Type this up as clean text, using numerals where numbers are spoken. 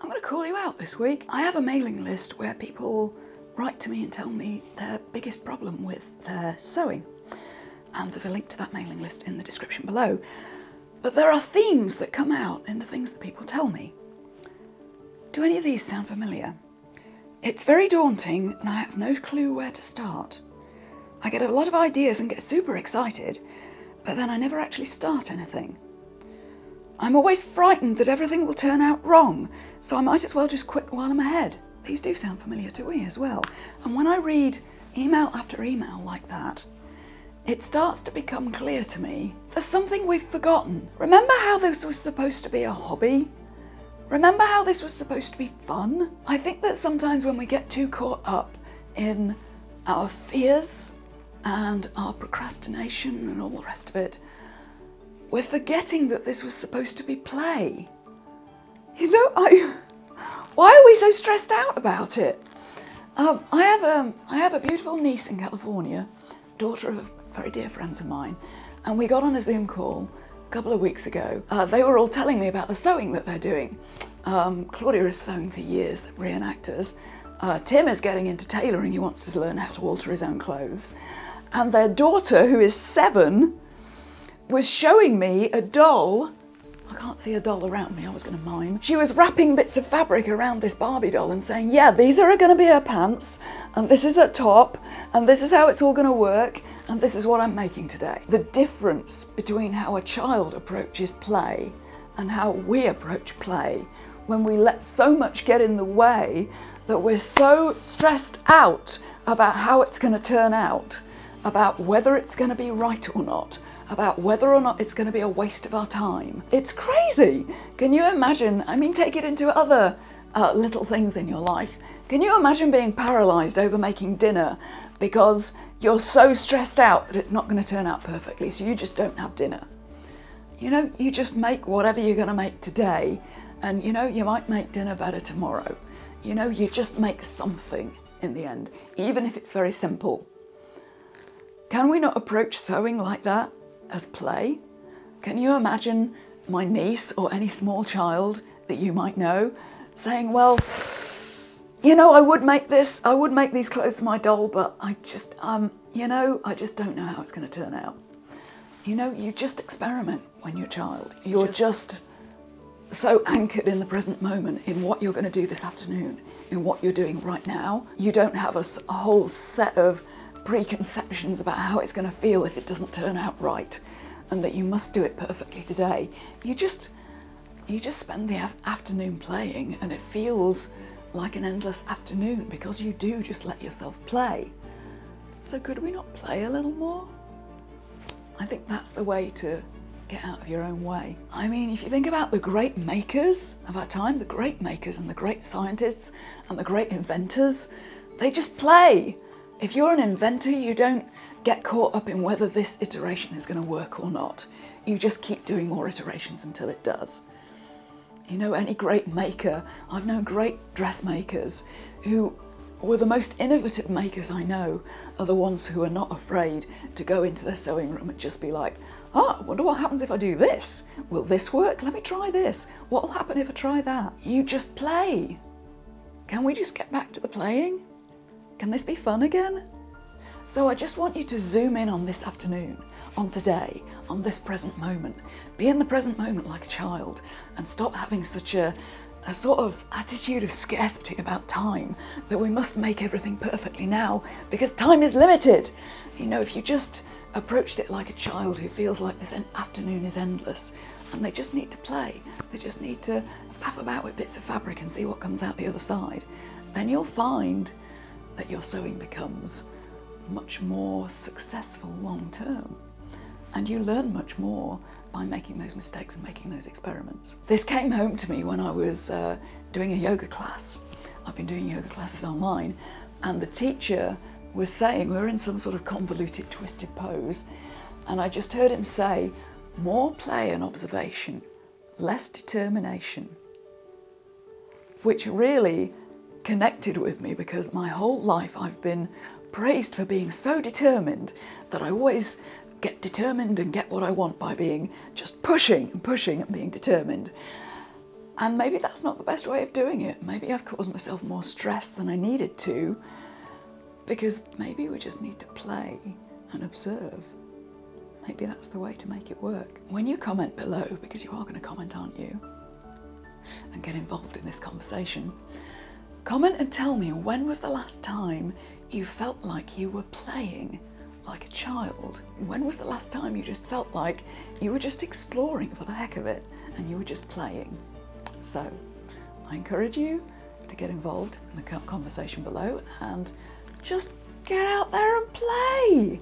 I'm going to call you out this week. I have a mailing list where people write to me and tell me their biggest problem with their sewing. And there's a link to that mailing list in the description below. But there are themes that come out in the things that people tell me. Do any of these sound familiar? It's very daunting and I have no clue where to start. I get a lot of ideas and get super excited, but then I never actually start anything. I'm always frightened that everything will turn out wrong, so I might as well just quit while I'm ahead. These do sound familiar to me as well. And when I read email after email like that, it starts to become clear to me there's something we've forgotten. Remember how this was supposed to be a hobby? Remember how this was supposed to be fun? I think that sometimes when we get too caught up in our fears and our procrastination and all the rest of it, we're forgetting that this was supposed to be play. You know, why are we so stressed out about it? I have a beautiful niece in California, daughter of very dear friends of mine, and we got on a Zoom call a couple of weeks ago. They were all telling me about the sewing that they're doing. Claudia has sewn for years, they're reenactors. Tim is getting into tailoring, he wants to learn how to alter his own clothes. And their daughter, who is 7, was showing me a doll. I can't see a doll around me, I was going to mime. She was wrapping bits of fabric around this Barbie doll and saying, yeah, these are going to be her pants, and this is her top, and this is how it's all going to work, and this is what I'm making today. The difference between how a child approaches play and how we approach play, when we let so much get in the way that we're so stressed out about how it's going to turn out, about whether it's going to be right or not, about whether or not it's going to be a waste of our time. It's crazy. Can you imagine, I mean, take it into other little things in your life. Can you imagine being paralysed over making dinner because you're so stressed out that it's not going to turn out perfectly, so you just don't have dinner? You know, you just make whatever you're going to make today, and you know, you might make dinner better tomorrow. You know, you just make something in the end, even if it's very simple. Can we not approach sewing like that? As play? Can you imagine my niece or any small child that you might know saying, well, you know, I would make these clothes for my doll, but I just, you know, I just don't know how it's going to turn out. You know, you just experiment when you're a child. You're just so anchored in the present moment, in what you're going to do this afternoon, in what you're doing right now. You don't have a whole set of preconceptions about how it's going to feel if it doesn't turn out right, and that you must do it perfectly today. You just spend the afternoon playing, and it feels like an endless afternoon because you do just let yourself play. So could we not play a little more? I think that's the way to get out of your own way. I mean, if you think about the great makers of our time, the great makers and the great scientists and the great inventors, they just play. If you're an inventor, you don't get caught up in whether this iteration is going to work or not. You just keep doing more iterations until it does. You know, any great maker, I've known great dressmakers who were the most innovative makers I know, are the ones who are not afraid to go into their sewing room and just be like, oh, I wonder what happens if I do this. Will this work? Let me try this. What will happen if I try that? You just play. Can we just get back to the playing? Can this be fun again? So I just want you to zoom in on this afternoon, on today, on this present moment. Be in the present moment like a child and stop having such a sort of attitude of scarcity about time, that we must make everything perfectly now because time is limited. You know, if you just approached it like a child who feels like this afternoon is endless and they just need to play, they just need to faff about with bits of fabric and see what comes out the other side, then you'll find that your sewing becomes much more successful long term. And you learn much more by making those mistakes and making those experiments. This came home to me when I was doing a yoga class. I've been doing yoga classes online, and the teacher was saying, we were in some sort of convoluted, twisted pose, and I just heard him say, more play and observation, less determination, which really connected with me because my whole life I've been praised for being so determined that I always get determined and get what I want by being just pushing and pushing and being determined. And maybe that's not the best way of doing it. Maybe I've caused myself more stress than I needed to, because maybe we just need to play and observe. Maybe that's the way to make it work. When you comment below, because you are going to comment, aren't you, and get involved in this conversation, comment and tell me, when was the last time you felt like you were playing like a child? When was the last time you just felt like you were just exploring for the heck of it and you were just playing? So I encourage you to get involved in the conversation below and just get out there and play.